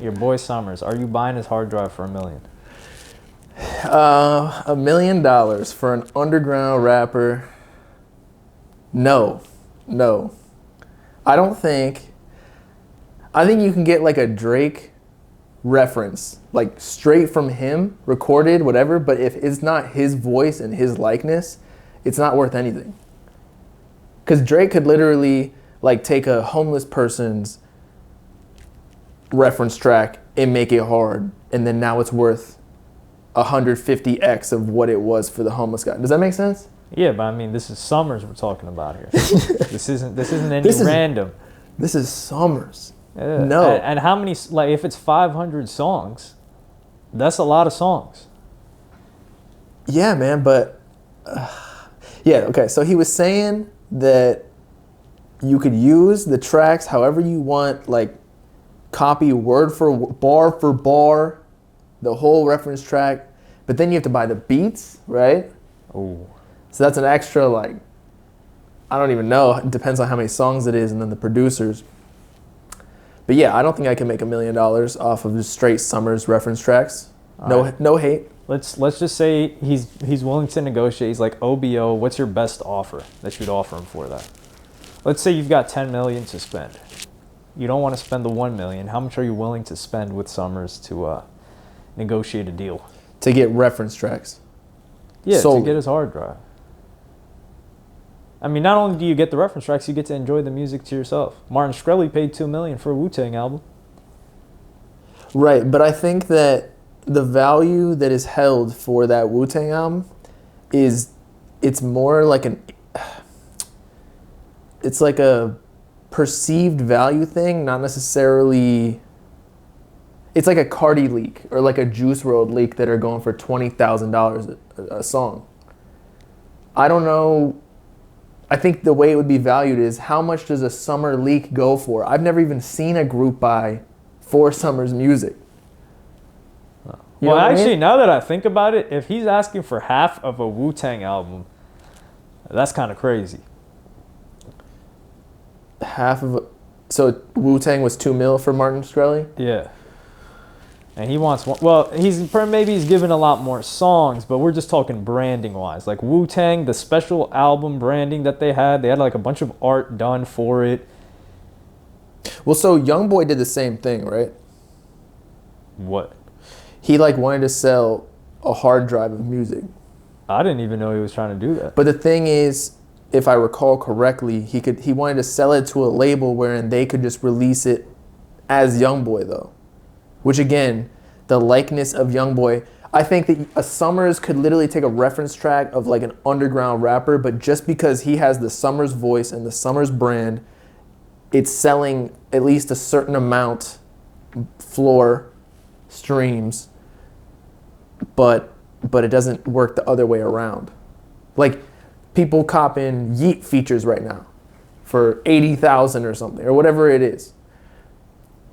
Your boy Summers. Are you buying his hard drive for $1 million? $1 million for an underground rapper. No. I think you can get like a Drake reference, like straight from him, recorded, whatever, but if it's not his voice and his likeness, it's not worth anything. Because Drake could literally like take a homeless person's reference track and make it hard, and then now it's worth 150x of what it was for the homeless guy. Does that make sense? Yeah, but I mean, this is Summers we're talking about here. This isn't any random. This is Summers. No. And how many, like, if it's 500 songs, that's a lot of songs. Yeah, man, but yeah, okay. So he was saying that you could use the tracks however you want, like copy word for bar, the whole reference track, but then you have to buy the beats, right? Oh. So that's an extra, like, I don't even know. It depends on how many songs it is and then the producers. But yeah, I don't think I can make $1 million off of just straight Summers reference tracks. No hate. Let's just say he's willing to negotiate. He's like, OBO, what's your best offer that you'd offer him for that? Let's say you've got $10 million to spend. You don't want to spend the $1 million. How much are you willing to spend with Summers to negotiate a deal? To get reference tracks. Yeah, to get his hard drive. I mean, not only do you get the reference tracks, you get to enjoy the music to yourself. Martin Shkreli paid $2 million for a Wu-Tang album. Right, but I think that the value that is held for that Wu-Tang album it's more like it's like a perceived value thing, not necessarily. It's like a Cardi leak or like a Juice WRLD leak that are going for $20,000 a song. I don't know. I think the way it would be valued is how much does a Summer leak go for? I've never even seen a group buy for Summer's music. Well, actually, now that I think about it, if he's asking for half of a Wu-Tang album, that's kind of crazy. So Wu-Tang was $2 million for Martin Shkreli? Yeah. And he wants one. Well, maybe he's given a lot more songs, but we're just talking branding wise. Like Wu-Tang, the special album branding that they had like a bunch of art done for it. Well, so YoungBoy did the same thing, right? What? He like wanted to sell a hard drive of music. I didn't even know he was trying to do that. But the thing is, if I recall correctly, he wanted to sell it to a label wherein they could just release it as YoungBoy though. Which again, the likeness of YoungBoy, I think that a Summers could literally take a reference track of like an underground rapper, but just because he has the Summers voice and the Summers brand, it's selling at least a certain amount floor streams, but it doesn't work the other way around. Like people copping Yeet features right now for 80,000 or something or whatever it is.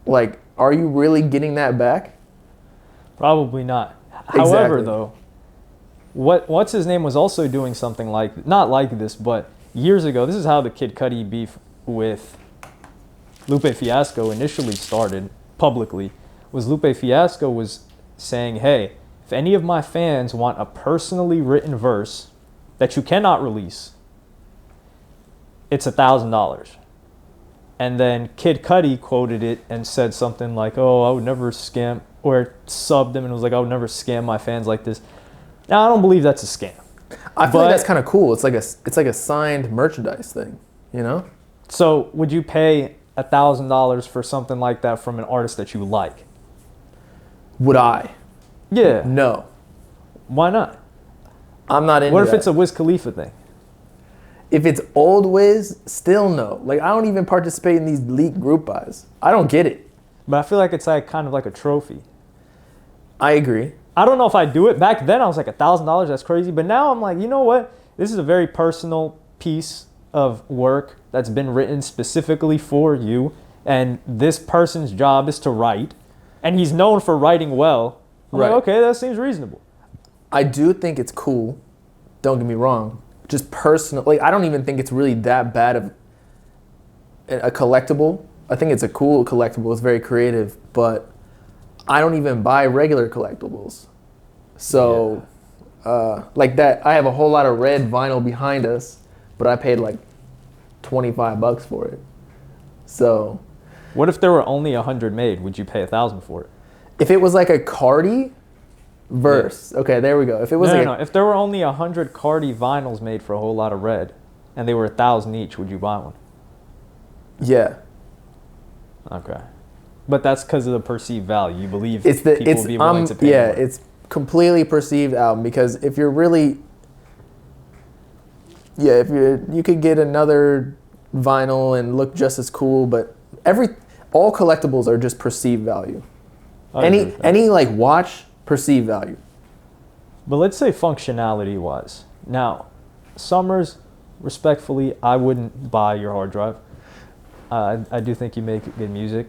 Like, are you really getting that back? Probably not. Exactly. However, though, what's his name was also doing something not like this, but years ago. This is how the Kid Cudi beef with Lupe Fiasco initially started publicly. Was Lupe Fiasco was saying, "Hey, if any of my fans want a personally written verse that you cannot release, it's $1,000." And then Kid Cudi quoted it and said something like, "Oh, I would never scam," or subbed him and was like, "I would never scam my fans like this." Now, I don't believe that's a scam. I feel like that's kind of cool. It's like a signed merchandise thing, you know? So, would you pay $1,000 for something like that from an artist that you like? Would I? Yeah. No. Why not? I'm not into that. What if it's a Wiz Khalifa thing? If it's old Wiz, still no. Like, I don't even participate in these leaked group buys. I don't get it. But I feel like it's like kind of like a trophy. I agree. I don't know if I do it. Back then, I was like, $1,000, that's crazy. But now I'm like, you know what? This is a very personal piece of work that's been written specifically for you. And this person's job is to write. And he's known for writing well. I'm like, okay, that seems reasonable. I do think it's cool. Don't get me wrong. Just personal. Like, I don't even think it's really that bad of a collectible. I think it's a cool collectible. It's very creative. But I don't even buy regular collectibles. So, like that, I have a whole lot of red vinyl behind us, but I paid like $25 for it. So, What if there were only 100 made? Would you pay $1,000 for it? if it was like a Cardi verse, okay, there we go. If it was No. If there were only 100 Cardi vinyls made for a whole lot of red, and they were $1,000 each, would you buy one? yeah, Okay. But that's because of the perceived value. You believe it's people will be willing to pay yeah, more. it's completely perceived album because if you're really, yeah, if you could get another vinyl and look just as cool, but all collectibles are just perceived value. I agree with that. Any like watch, perceived value. But let's say functionality wise. Now, Summers, respectfully, I wouldn't buy your hard drive. I do think you make good music.